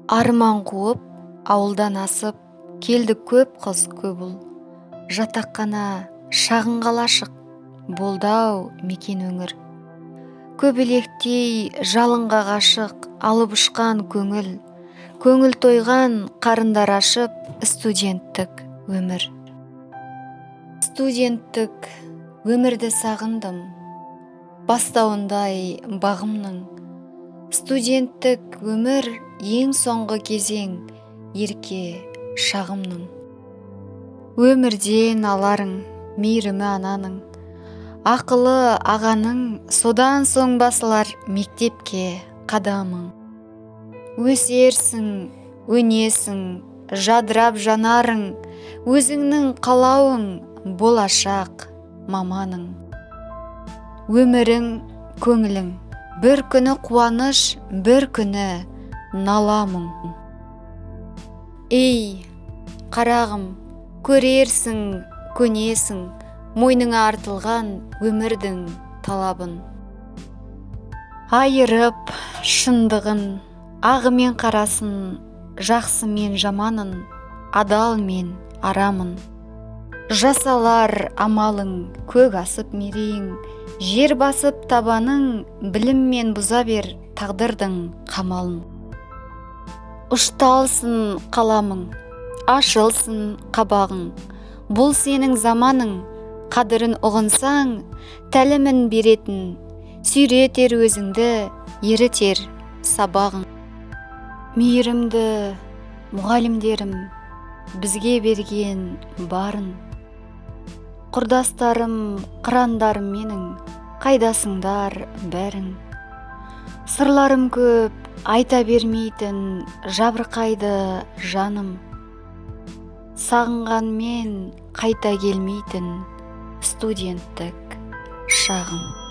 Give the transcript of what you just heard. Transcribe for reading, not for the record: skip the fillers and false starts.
Арман қуып, ауылдан асып, келді көп қыз көп ұл. Жатаққана шағын қалашық, болды-ау мекен өңір. Көбелектей жалынға ғашық, алып ұшқан көңіл. Көңіл тойған қарындар ашып, студенттік өмір. Студенттік өмірді сағындым, бастауындай бағымның. Студенттік өмір ең соңғы кезең, ерке шағымның. Өмірден аларың мейірімі ананың, ақылы ағаның, содан соң басылар мектепке қадамың. Өсерсің, өнесің, жадырап жанарың, өзіңнің қалауың, болашақ маманың. Өмірің, көңілің, бір күні қуаныш, бір күні наламың. Ей, қарағым, көрерсің, көнесің, мойныңа артылған өмірдің талабын. Айырып шындығын, ағы мен қарасын, жақсы мен жаманын, адал мен арамын. Жасалар амалың, көк асып мерейің, жер басып табаның, біліммен бұза бер тағдырдың қамалын. Ұшталсын қаламың, ашылсын қабағың, бұл сенің заманың, қадірін ұғынсаң, тәлімін беретін, сүйретер өзіңді, ерітер сабағың. Мейірімді мұғалімдерім бізге берген барын, құрдастарым, қырандарым менің, қайдасыңдар бәрің. Сырларым көп, айта бермейтін, жабырқайды жаным. Сағынғанмен қайта келмейтін студенттік шағым.